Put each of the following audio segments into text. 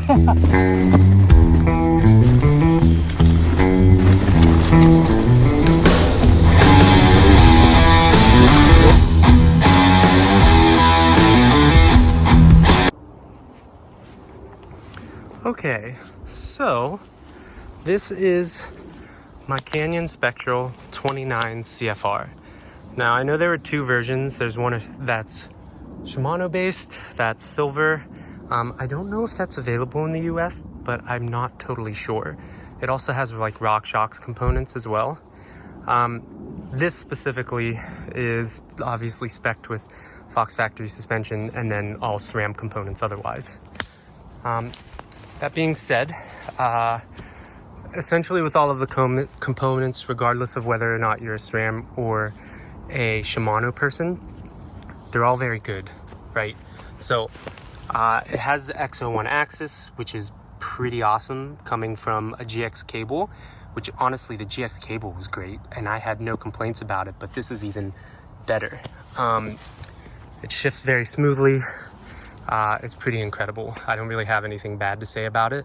Okay, so this is my Canyon Spectral 29 CFR. Now I know there were two versions. There's one that's Shimano based, that's silver. I don't know if that's available in the US, but I'm not totally sure. It also has like RockShox components as well. This specifically is obviously spec'd with Fox factory suspension and then all SRAM components otherwise. That being said, essentially with all of the components, regardless of whether or not you're a SRAM or a Shimano person, they're all very good, right? So it has the XO1 axis, which is pretty awesome, coming from a GX cable, which honestly the GX cable was great and I had no complaints about it, but this is even better. It shifts very smoothly. It's pretty incredible. I don't really have anything bad to say about it.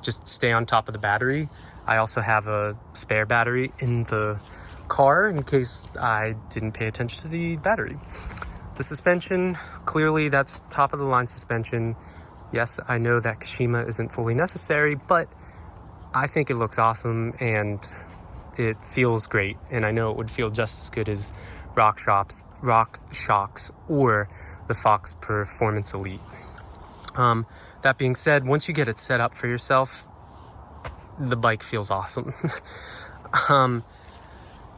Just stay on top of the battery. I also have a spare battery in the car in case I didn't pay attention to the battery. The suspension, clearly that's top of the line suspension. Yes, I know that Kashima isn't fully necessary, but I think it looks awesome and it feels great. And I know it would feel just as good as RockShox or the Fox Performance Elite. That being said, once you get it set up for yourself, the bike feels awesome.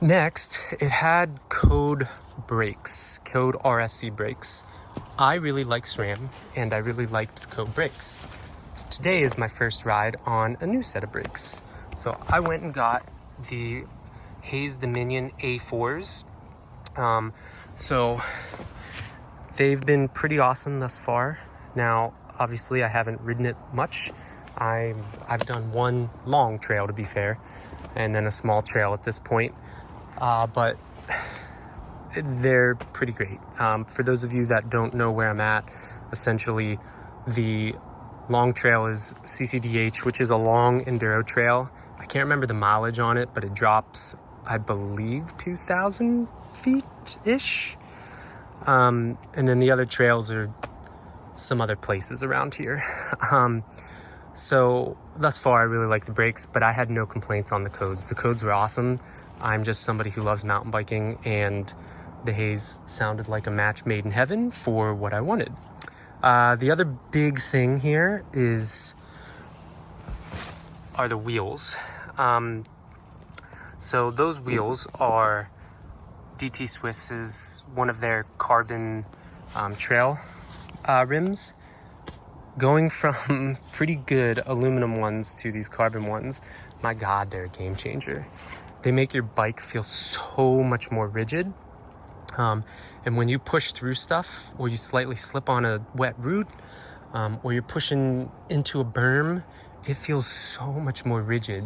Next, it had Code brakes, Code RSC brakes. I really like SRAM and I really liked the Code brakes. Today is my first ride on a new set of brakes. So I went and got the Hayes Dominion A4s. So they've been pretty awesome thus far. Now, obviously I haven't ridden it much. I've done one long trail, to be fair, and then a small trail at this point. But they're pretty great. For those of you that don't know where I'm at, essentially the long trail is CCDH, which is a long enduro trail. I can't remember the mileage on it, but it drops, I believe, 2,000 feet-ish. And then the other trails are some other places around here. So thus far, I really like the brakes, but I had no complaints on the codes. The codes were awesome. I'm just somebody who loves mountain biking, and the Hayes sounded like a match made in heaven for what I wanted. The other big thing here are the wheels. So those wheels are DT Swiss's, one of their carbon trail rims. Going from pretty good aluminum ones to these carbon ones, my God, they're a game changer. They make your bike feel so much more rigid. And when you push through stuff, or you slightly slip on a wet route, or you're pushing into a berm, it feels so much more rigid.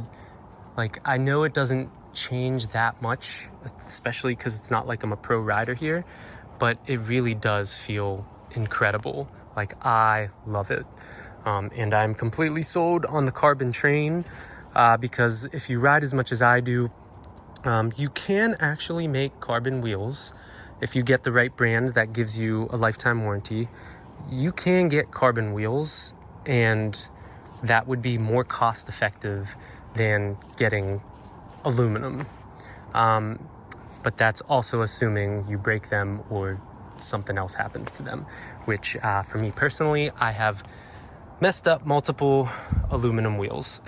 Like, I know it doesn't change that much, especially because it's not like I'm a pro rider here, but it really does feel incredible. Like, I love it. And I'm completely sold on the carbon train, because if you ride as much as I do, you can actually make carbon wheels. If you get the right brand that gives you a lifetime warranty, you can get carbon wheels, and that would be more cost effective than getting aluminum. But that's also assuming you break them or something else happens to them, which for me personally, I have messed up multiple aluminum wheels.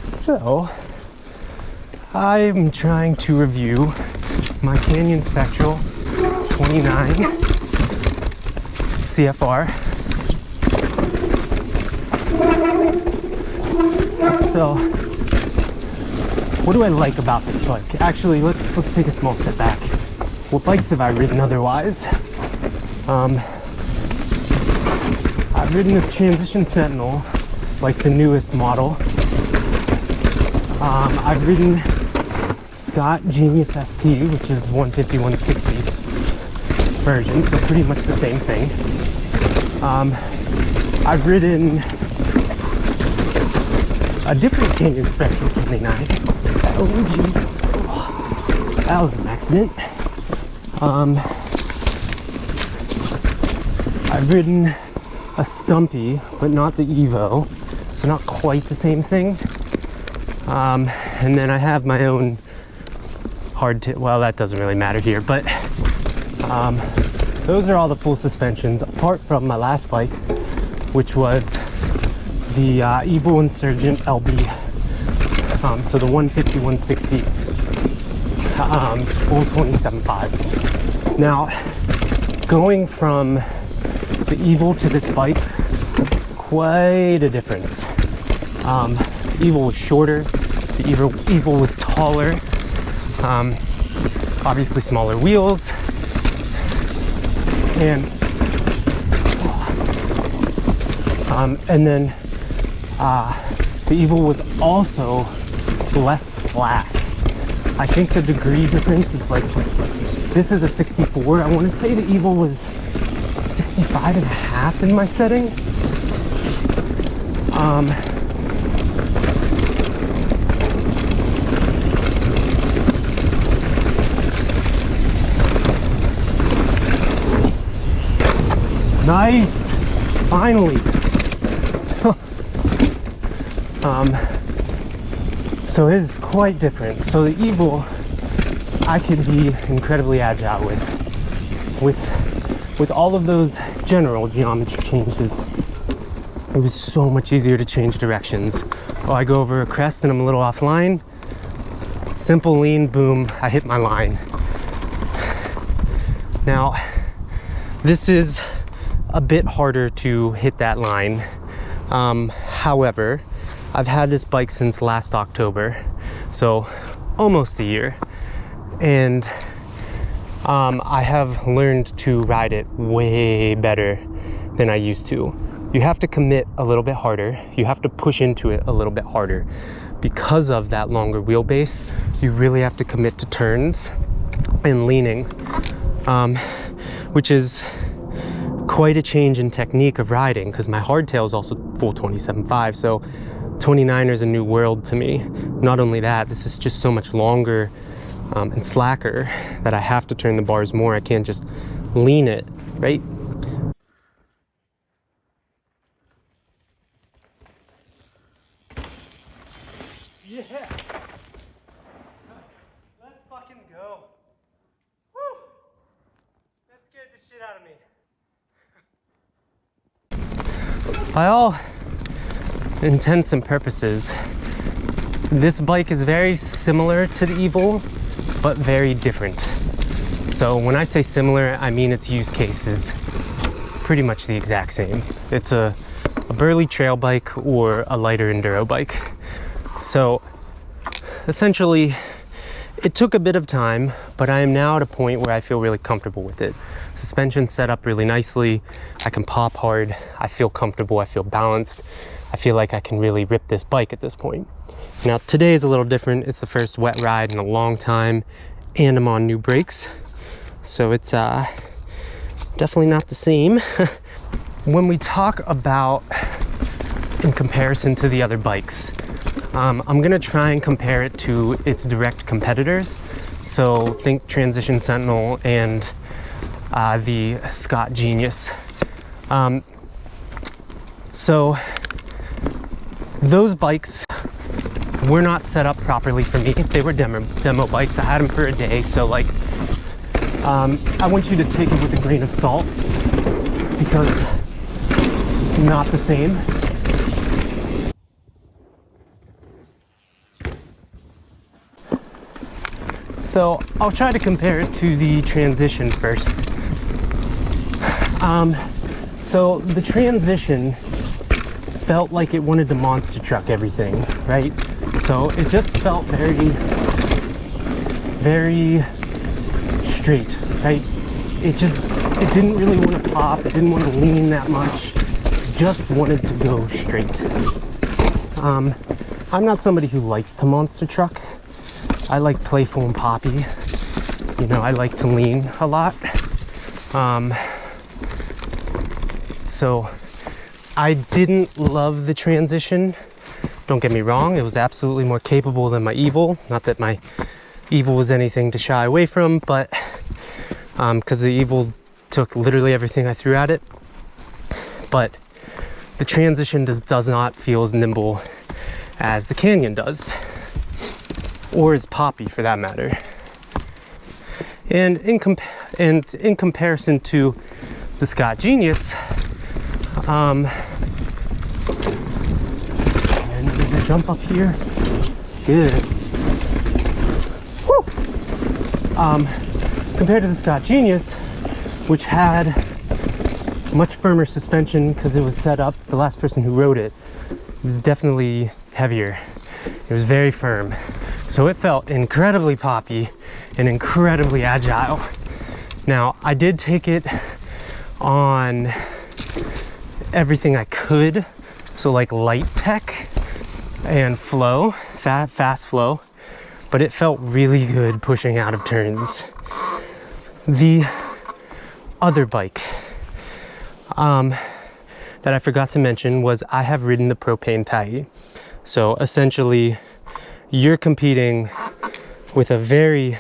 So, I'm trying to review my Canyon Spectral 29 CFR. So, what do I like about this bike? Actually, let's take a small step back. What bikes have I ridden otherwise? I've ridden this Transition Sentinel, like the newest model. I've ridden Scott Genius ST, which is 150, 160 version, so pretty much the same thing. I've ridden a different Canyon Spectral 29. Oh jeez, that was an accident. I've ridden a Stumpy, but not the Evo, so not quite the same thing. And then I have my own hardtail. Well, that doesn't really matter here, but those are all the full suspensions, apart from my last bike, which was the Evo Insurgent LB. So the 150, 160, full 27.5. Now, going from the Evo to this bike, quite a difference. Evo was shorter, the Evo was taller, obviously smaller wheels, and then the Evo was also less slack. I think the degree difference is like, this is a 64. I want to say the Evo was 65 and a half in my setting. Nice, finally. So it is quite different. So the Evo, I can be incredibly agile with all of those general geometry changes. It was so much easier to change directions. Oh, I go over a crest and I'm a little offline. Simple lean, boom, I hit my line. Now, this is a bit harder to hit that line. However, I've had this bike since last October, so almost a year, and I have learned to ride it way better than I used to. You have to commit a little bit harder. You have to push into it a little bit harder. Because of that longer wheelbase, you really have to commit to turns and leaning, which is quite a change in technique of riding, because my hardtail is also full 27.5, so 29er is a new world to me. Not only that, this is just so much longer and slacker that I have to turn the bars more. I can't just lean it, right? Yeah! Let's fucking go! Woo! That scared the shit out of me. By all intents and purposes, this bike is very similar to the Evo, but very different. So when I say similar, I mean its use case is pretty much the exact same. It's a burly trail bike or a lighter enduro bike. So essentially, it took a bit of time, but I am now at a point where I feel really comfortable with it. Suspension set up really nicely. I can pop hard. I feel comfortable. I feel balanced. I feel like I can really rip this bike at this point. Now today is a little different. It's the first wet ride in a long time, and I'm on new brakes. So it's definitely not the same. When we talk about in comparison to the other bikes, I'm gonna try and compare it to its direct competitors. So think Transition Sentinel and the Scott Genius. So those bikes were not set up properly for me. They were demo bikes. I had them for a day, so like, I want you to take it with a grain of salt because it's not the same. So I'll try to compare it to the Transition first. So the Transition felt like it wanted to monster truck everything, right? So it just felt very, very straight, right? It didn't really want to pop. It didn't want to lean that much. It just wanted to go straight. I'm not somebody who likes to monster truck. I like playful and poppy. You know, I like to lean a lot. So I didn't love the transition. Don't get me wrong, it was absolutely more capable than my Evil. Not that my Evil was anything to shy away from, but because the Evil took literally everything I threw at it. But the transition does not feel as nimble as the Canyon does, or as poppy for that matter. And in comparison to the Scott Genius, and there's a jump up here. Good. Woo! Compared to the Scott Genius, which had much firmer suspension because it was set up, the last person who rode it, it was definitely heavier. It was very firm. So it felt incredibly poppy and incredibly agile. Now, I did take it on everything I could. So like light tech and flow, fast flow, but it felt really good pushing out of turns. The other bike that I forgot to mention was I have ridden the propane Tai. So essentially you're competing with a very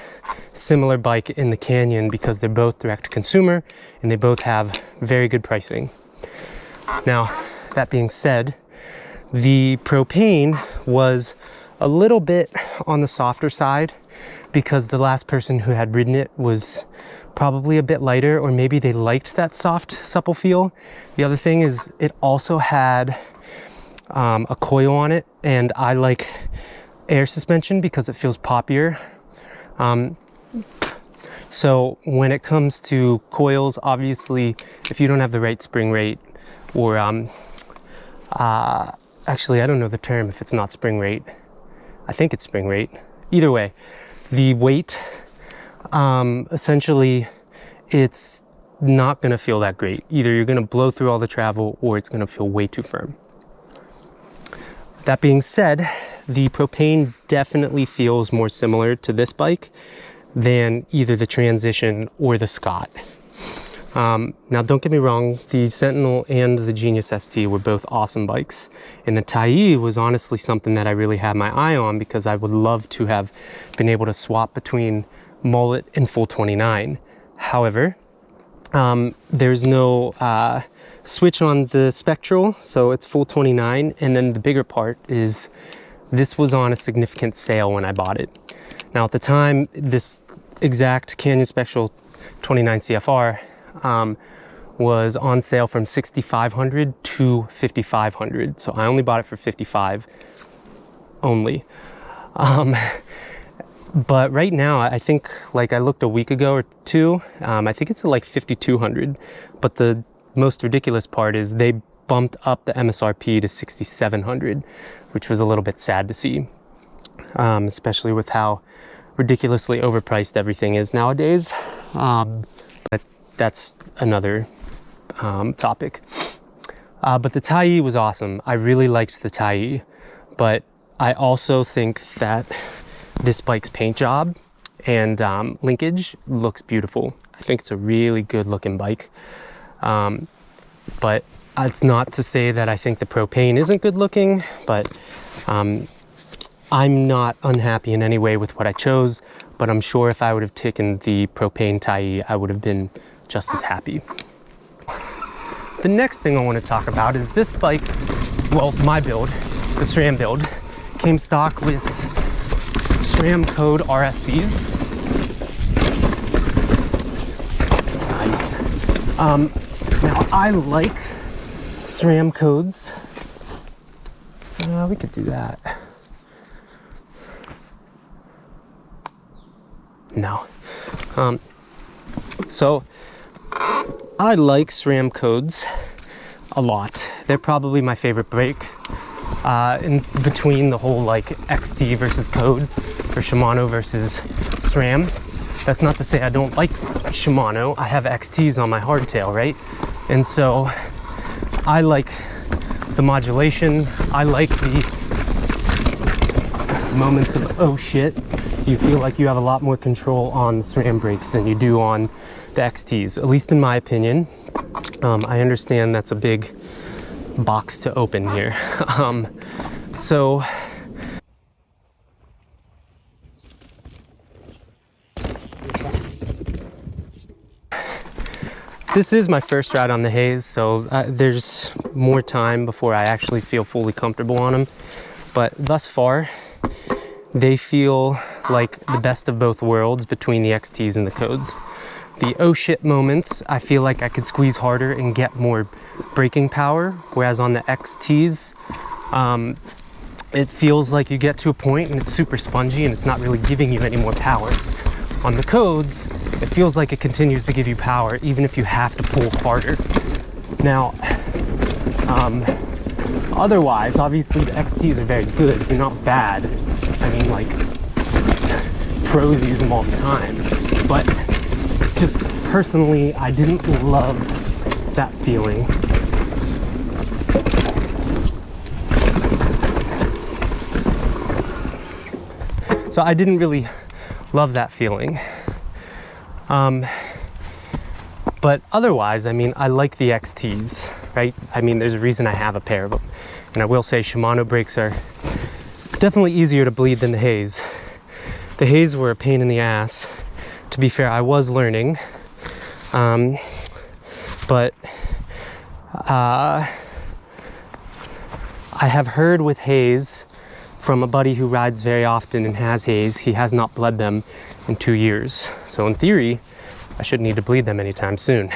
similar bike in the Canyon because they're both direct to consumer and they both have very good pricing. Now, that being said, the propane was a little bit on the softer side because the last person who had ridden it was probably a bit lighter, or maybe they liked that soft, supple feel. The other thing is it also had a coil on it, and I like air suspension because it feels poppier. So when it comes to coils, obviously, if you don't have the right spring rate, or actually, I don't know the term if it's not spring rate. I think it's spring rate. Either way, the weight, essentially, it's not gonna feel that great. Either you're gonna blow through all the travel or it's gonna feel way too firm. That being said, the propane definitely feels more similar to this bike than either the Transition or the Scott. Now, don't get me wrong, the Sentinel and the Genius ST were both awesome bikes. And the Tai was honestly something that I really had my eye on because I would love to have been able to swap between mullet and full 29. However, there's no switch on the Spectral, so it's full 29. And then the bigger part is this was on a significant sale when I bought it. Now, at the time, this exact Canyon Spectral 29 CFR was on sale from $6,500 to $5,500. So I only bought it for $55 only. But right now, I think, like I looked a week ago or two, I think it's like $5,200. But the most ridiculous part is they bumped up the MSRP to $6,700, which was a little bit sad to see, especially with how ridiculously overpriced everything is nowadays. But that's another topic. But the Tai was awesome. I really liked the Tai, but I also think that this bike's paint job and linkage looks beautiful. I think it's a really good looking bike. But it's not to say that I think the propane isn't good looking, but I'm not unhappy in any way with what I chose, but I'm sure if I would have taken the propane Tai, I would have been just as happy. The next thing I want to talk about is this bike, well, my build, the SRAM build, came stock with SRAM code RSCs. Nice. Now I like SRAM codes. We could do that. No. So I like SRAM codes a lot. They're probably my favorite brake. In between the whole like XT versus code or Shimano versus SRAM. That's not to say I don't like Shimano. I have XTs on my hardtail, right? And so I like the modulation. I like the moments of oh shit, you feel like you have a lot more control on the SRAM brakes than you do on the XTs, at least in my opinion. I understand that's a big box to open here. So this is my first ride on the Haze, so there's more time before I actually feel fully comfortable on them. But thus far, they feel like the best of both worlds between the XTs and the codes. The oh shit moments, I feel like I could squeeze harder and get more braking power, whereas on the XTs, it feels like you get to a point and it's super spongy and it's not really giving you any more power. On the codes, it feels like it continues to give you power even if you have to pull harder. Now, otherwise, obviously the XTs are very good. They're not bad. I mean, like, pros use them all the time. But just personally, I didn't love that feeling. So I didn't really love that feeling. But otherwise, I mean, I like the XTs, right? I mean, there's a reason I have a pair of them. And I will say Shimano brakes are definitely easier to bleed than the Haze. The Haze were a pain in the ass. To be fair, I was learning. But I have heard with Haze from a buddy who rides very often and has Haze, he has not bled them in 2 years. So in theory, I shouldn't need to bleed them anytime soon.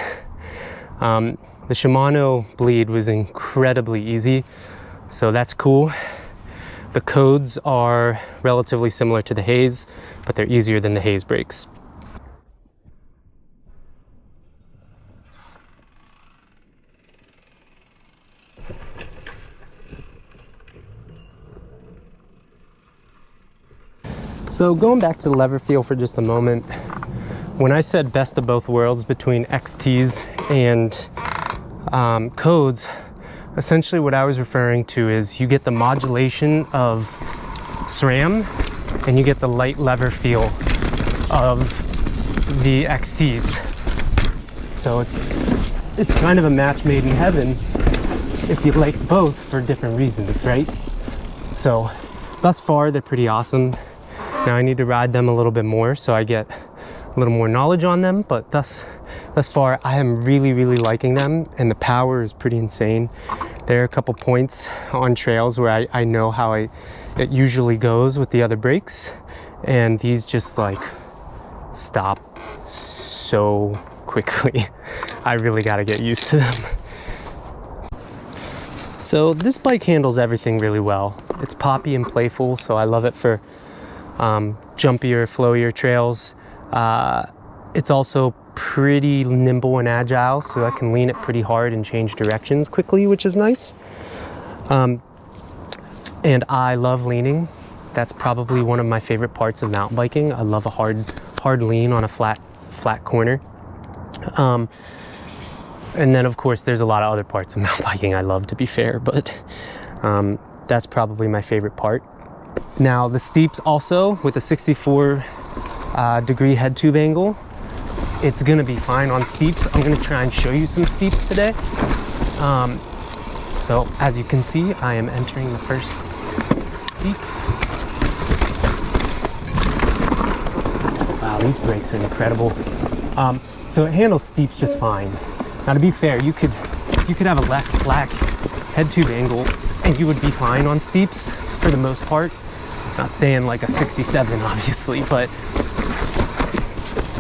The Shimano bleed was incredibly easy, so that's cool. The codes are relatively similar to the Haze, but they're easier than the Haze brakes. So going back to the lever feel for just a moment, when I said best of both worlds between XTs and codes, essentially what I was referring to is you get the modulation of SRAM and you get the light lever feel of the XTs. So it's kind of a match made in heaven if you like both for different reasons, right? So thus far, they're pretty awesome. Now I need to ride them a little bit more so I get a little more knowledge on them, but thus far I am really liking them, and the power is pretty insane. There are a couple points on trails where I know how it usually goes with the other brakes, and these just like stop so quickly. I really got to get used to them. So this bike handles everything really well. It's poppy and playful, so I love it for jumpier, flowier trails. It's also pretty nimble and agile, so I can lean it pretty hard and change directions quickly, which is nice. And I love leaning. That's probably one of my favorite parts of mountain biking. I love a hard lean on a flat corner. And then of course there's a lot of other parts of mountain biking I love, to be fair, but that's probably my favorite part. Now the steeps also, with a 64 degree head tube angle, it's gonna be fine on steeps. I'm gonna try and show you some steeps today. So as you can see, I am entering the first steep. Wow, these brakes are incredible. So it handles steeps just fine. Now to be fair, you could have a less slack head tube angle and you would be fine on steeps for the most part. Not saying like a 67 obviously, but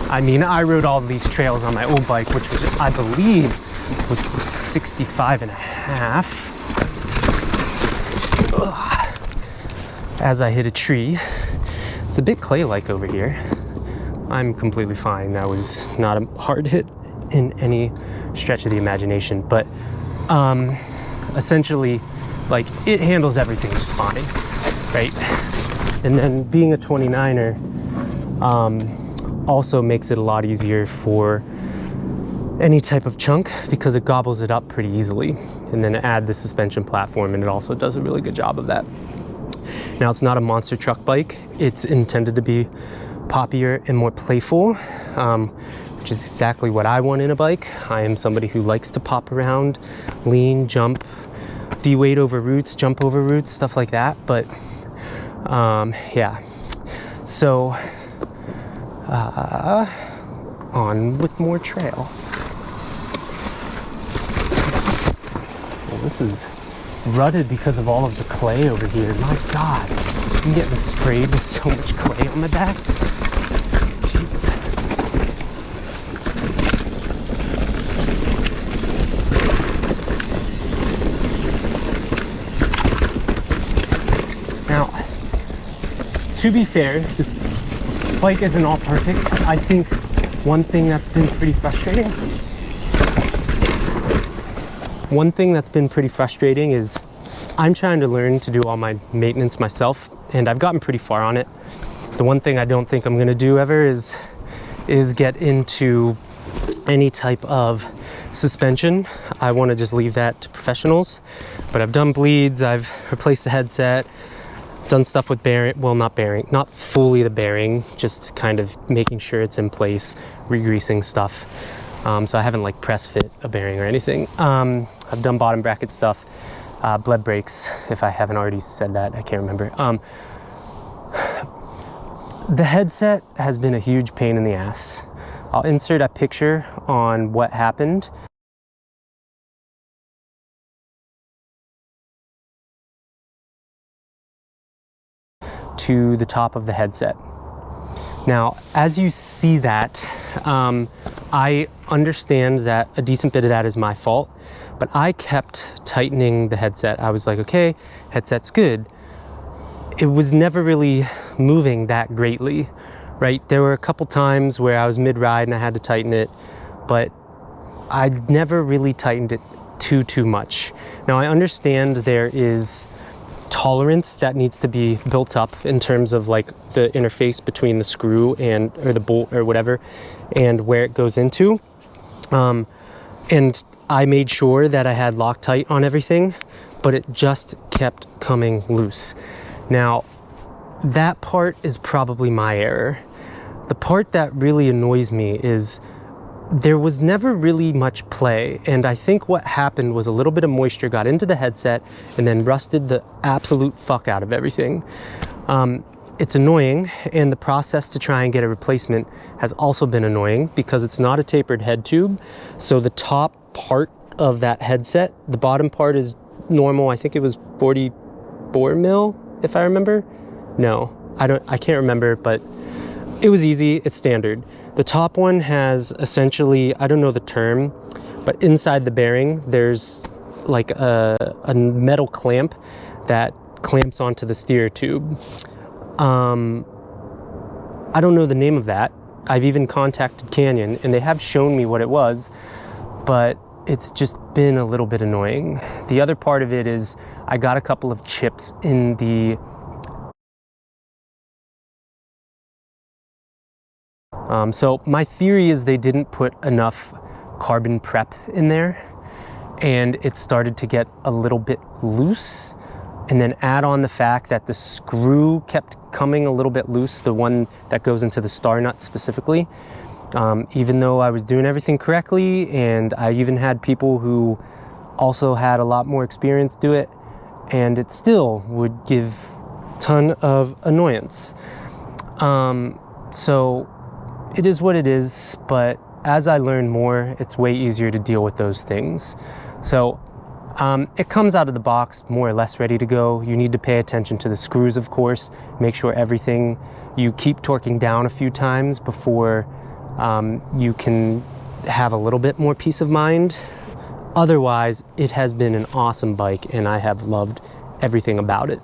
I mean, I rode all these trails on my old bike, which was, I believe, was 65 and a half. Ugh. As I hit a tree. It's a bit clay-like over here. I'm completely fine. That was not a hard hit in any stretch of the imagination, but essentially, like, it handles everything just fine, right? And then being a 29er also makes it a lot easier for any type of chunk because it gobbles it up pretty easily. And then add the suspension platform and it also does a really good job of that. Now, it's not a monster truck bike. It's intended to be poppier and more playful, which is exactly what I want in a bike. I am somebody who likes to pop around, lean, jump, de-weight over roots, jump over roots, stuff like that. But yeah, so on with more trail. Well, this is rutted because of all of the clay over here. My God, I'm getting sprayed with so much clay on my back. Jeez. Now, to be fair, this bike isn't all perfect. I think one thing that's been pretty frustrating is I'm trying to learn to do all my maintenance myself, and I've gotten pretty far on it. The one thing I don't think I'm gonna do ever is get into any type of suspension. I want to just leave that to professionals. But I've done bleeds, I've replaced the headset, done stuff with bearing, well, not fully the bearing, just kind of making sure it's in place, re-greasing stuff. So I haven't like press fit a bearing or anything. I've done bottom bracket stuff, bled brakes, if I haven't already said that, I can't remember. The headset has been a huge pain in the ass. I'll insert a picture on what happened. To the top of the headset. Now, as you see that, I understand that a decent bit of that is my fault, but I kept tightening the headset. I was like, okay, headset's good. It was never really moving that greatly, right? There were a couple times where I was mid-ride and I had to tighten it, but I never really tightened it too much. Now, I understand there is tolerance that needs to be built up in terms of like the interface between the screw or the bolt or whatever and where it goes into, and I made sure that I had Loctite on everything, but it just kept coming loose. Now, that part is probably my error. The part that really annoys me is there was never really much play, and I think what happened was a little bit of moisture got into the headset and then rusted the absolute fuck out of everything. It's annoying, and the process to try and get a replacement has also been annoying because it's not a tapered head tube. So the top part of that headset, the bottom part is normal. I think it was 44 mil, if I remember. No, I can't remember, but it was easy, it's standard. The top one has essentially, I don't know the term, but inside the bearing, there's like a metal clamp that clamps onto the steer tube. I don't know the name of that. I've even contacted Canyon and they have shown me what it was, but it's just been a little bit annoying. The other part of it is I got a couple of chips in the so my theory is they didn't put enough carbon prep in there and it started to get a little bit loose, and then add on the fact that the screw kept coming a little bit loose, the one that goes into the star nut specifically, even though I was doing everything correctly, and I even had people who also had a lot more experience do it, and it still would give a ton of annoyance. So it is what it is, but as I learn more, it's way easier to deal with those things. So it comes out of the box more or less ready to go. You need to pay attention to the screws, of course, make sure everything, you keep torquing down a few times before you can have a little bit more peace of mind. Otherwise, it has been an awesome bike and I have loved everything about it.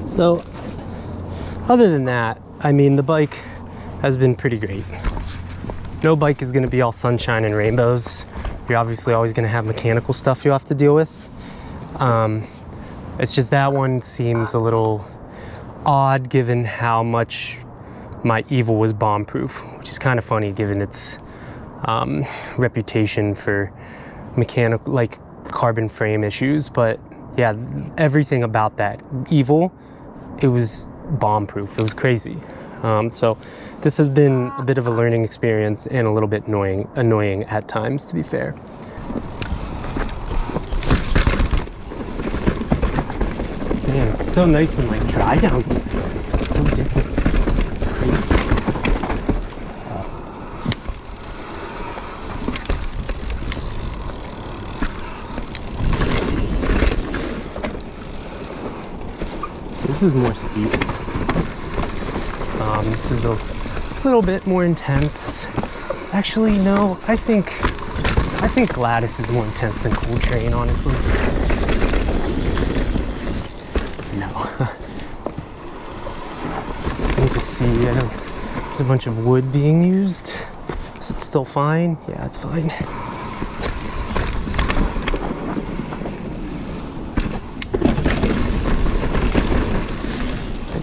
So, other than that, I mean, the bike has been pretty great. No bike is going to be all sunshine and rainbows. You're obviously always going to have mechanical stuff you have to deal with. It's just that one seems a little odd given how much my Evil was bomb proof, which is kind of funny given its reputation for mechanical, like carbon frame issues. But yeah, everything about that Evil, it was bomb proof. It was crazy. So this has been a bit of a learning experience and a little bit annoying at times, to be fair. Man, it's so nice and like dry down here. It's so different. It's crazy. So this is more steeps. This is a little bit more intense. Actually, no, I think Gladys is more intense than Cool Train, honestly. No. Let me just see. There's a bunch of wood being used. Is it still fine? Yeah, it's fine.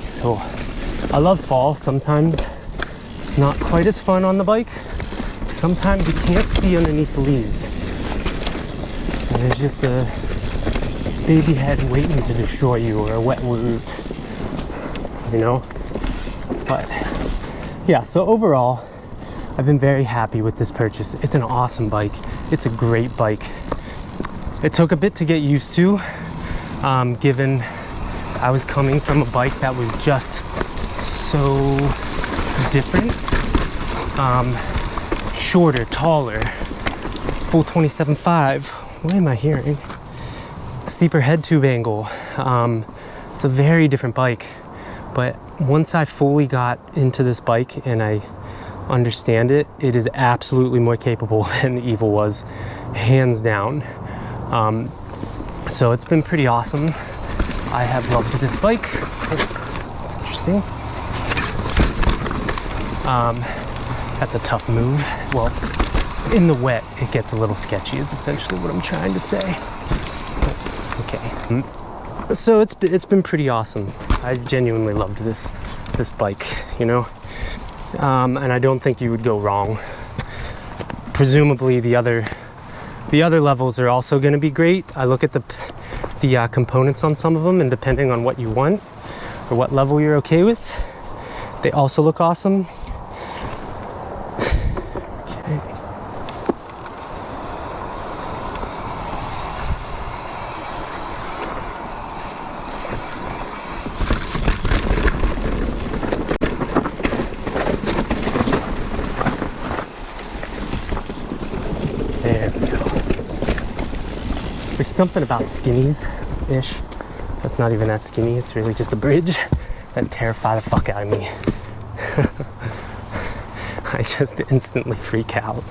So I love fall. Sometimes it's not quite as fun on the bike. Sometimes you can't see underneath the leaves. And there's just a baby head waiting to destroy you, or a wet root, you know? But yeah, so overall, I've been very happy with this purchase. It's an awesome bike. It's a great bike. It took a bit to get used to, given I was coming from a bike that was just so different. Shorter, taller, full 27.5. What am I hearing? Steeper head tube angle. It's a very different bike. But once I fully got into this bike and I understand it, it is absolutely more capable than the Evil was, hands down. So it's been pretty awesome. I have loved this bike. That's interesting. That's a tough move. Well, in the wet, it gets a little sketchy is essentially what I'm trying to say. Okay. So it's been pretty awesome. I genuinely loved this bike, you know? And I don't think you would go wrong. Presumably the other levels are also going to be great. I look at the components on some of them, and depending on what you want or what level you're okay with, they also look awesome. Okay. There we go. There's something about skinnies-ish. That's not even that skinny. It's really just a bridge that terrify the fuck out of me. I just instantly freak out.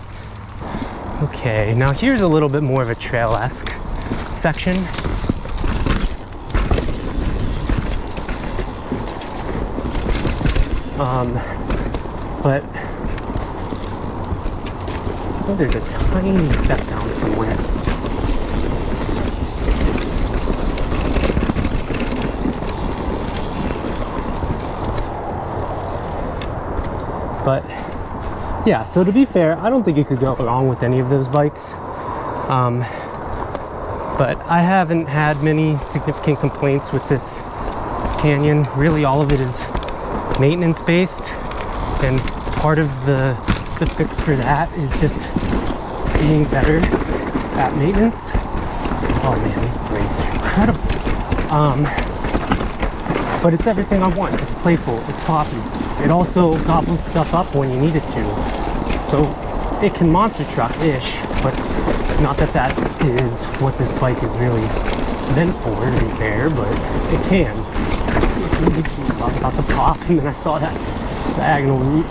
Okay, now here's a little bit more of a trail-esque section. But oh, there's a tiny step down somewhere. But yeah, so to be fair, I don't think you could go wrong with any of those bikes. But I haven't had many significant complaints with this Canyon. Really, all of it is maintenance based, and part of the fix for that is just being better at maintenance. Oh man, these brakes are incredible. But it's everything I want. It's playful, it's poppy. It also gobbles stuff up when you need it to. So it can monster truck-ish, but not that that is what this bike is really meant for, to be fair, but it can. I was about to pop, and then I saw that diagonal route.